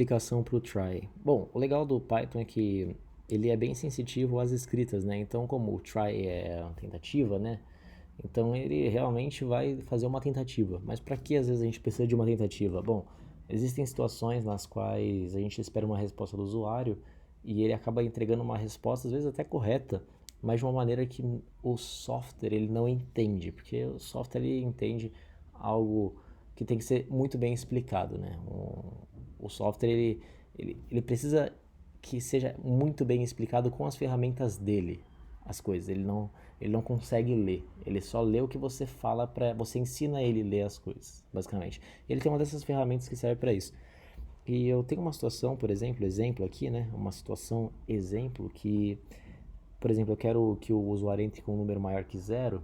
Aplicação para o try. Bom, o legal do Python é que ele é bem sensitivo às escritas, né? Então, como o try é uma tentativa, né? Então ele realmente vai fazer uma tentativa. Mas para que às vezes a gente precisa de uma tentativa? Bom, existem situações nas quais a gente espera uma resposta do usuário e ele acaba entregando uma resposta às vezes até correta, mas de uma maneira que o software ele não entende, porque o software ele entende algo que tem que ser muito bem explicado, né? O software ele precisa que seja muito bem explicado com as ferramentas dele, as coisas. Ele não consegue ler, ele só lê o que você fala para você ensina ele a ler as coisas, basicamente. Ele tem uma dessas ferramentas que serve para isso. E eu tenho uma situação, por exemplo aqui, né? Uma situação exemplo que, por exemplo, eu quero que o usuário entre com um número maior que zero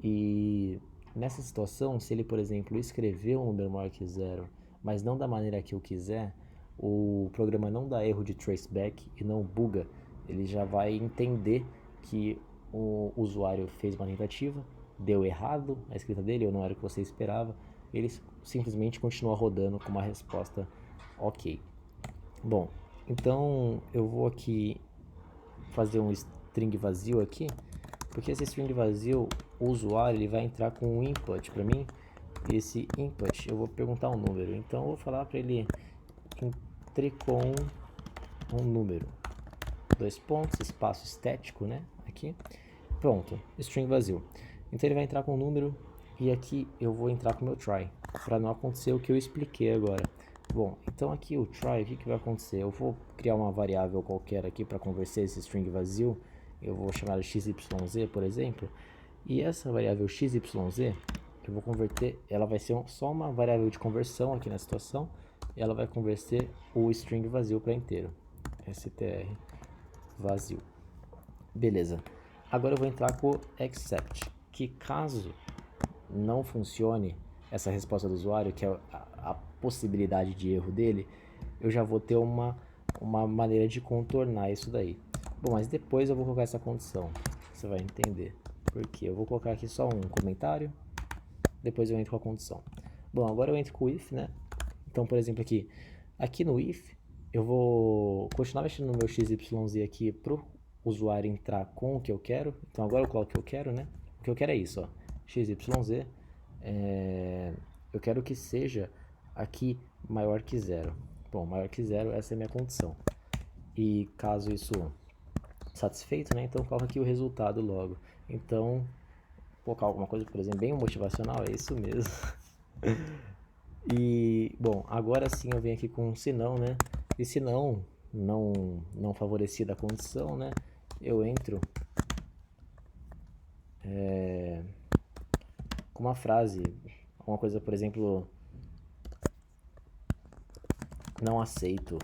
e nessa situação, se ele, por exemplo, escrever um número maior que zero, mas não da maneira que eu quiser, o programa não dá erro de traceback e não buga, ele já vai entender que o usuário fez uma tentativa, deu errado a escrita dele ou não era o que você esperava, ele simplesmente continua rodando com uma resposta ok. Bom, então eu vou aqui fazer um string vazio aqui, porque esse string vazio, o usuário ele vai entrar com um input para mim, e esse input eu vou perguntar um número, então eu vou falar para ele entre com um número, dois pontos, espaço estético, né, aqui, pronto, string vazio. Então ele vai entrar com um número e aqui eu vou entrar com o meu try, para não acontecer o que eu expliquei agora. Bom, então aqui o try, o que vai acontecer? Eu vou criar uma variável qualquer aqui para converter esse string vazio, eu vou chamar de xyz, por exemplo, e essa variável xyz, eu vou converter, ela vai ser só uma variável de conversão aqui na situação, e ela vai converter o string vazio para inteiro, str vazio. Beleza, agora eu vou entrar com o except, que caso não funcione essa resposta do usuário, que é a possibilidade de erro dele, eu já vou ter uma maneira de contornar isso daí. Bom, mas depois eu vou colocar essa condição, você vai entender. Porque eu vou colocar aqui só um comentário, depois eu entro com a condição. Bom, agora eu entro com o if, né? Então, por exemplo, aqui no if, eu vou continuar mexendo no meu xyz aqui pro usuário entrar com o que eu quero. Então agora eu coloco o que eu quero, né? O que eu quero é isso, ó. XYZ, eu quero que seja aqui maior que zero. Bom, maior que zero, essa é a minha condição. E caso isso satisfeito, né? Então coloca aqui o resultado logo. Então, colocar alguma coisa, por exemplo, bem motivacional, é isso mesmo. E, bom, agora sim eu venho aqui com um senão, né? E se não favorecida a condição, né? Eu entro com uma frase, uma coisa, por exemplo, não aceito.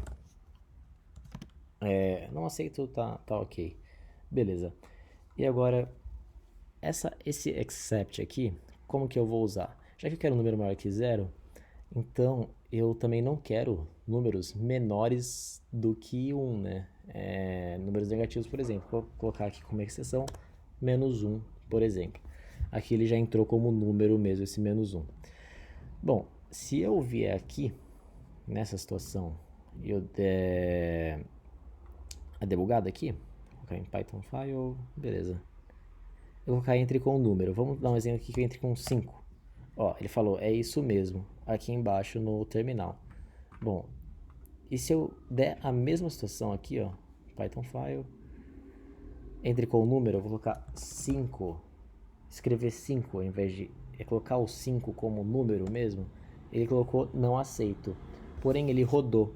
Não aceito, tá ok. Beleza. E agora, esse except aqui, como que eu vou usar? Já que eu quero um número maior que zero, então eu também não quero números menores do que 1, né? Números negativos, por exemplo, vou colocar aqui como exceção menos 1, por exemplo. Aqui ele já entrou como número mesmo, esse menos 1. Bom, se eu vier aqui, nessa situação, e eu der a debugada aqui, vou colocar em Python File, beleza. Eu vou colocar entre com o número, vamos dar um exemplo aqui que eu entre com 5. Ó, ele falou, é isso mesmo, aqui embaixo no terminal. Bom, e se eu der a mesma situação aqui, ó, Python File, entre com o número, eu vou colocar 5, escrever 5 ao invés de colocar o 5 como número mesmo, ele colocou não aceito, porém ele rodou.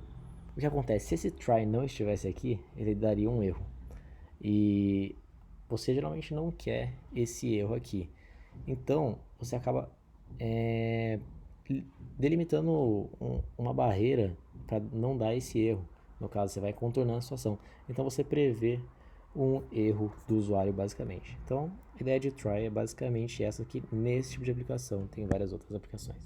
O que acontece? Se esse try não estivesse aqui, ele daria um erro. E você geralmente não quer esse erro aqui. Então, você acaba delimitando uma barreira para não dar esse erro. No caso, você vai contornando a situação. Então, você prevê um erro do usuário, basicamente. Então, a ideia de try é basicamente essa aqui nesse tipo de aplicação. Tem várias outras aplicações.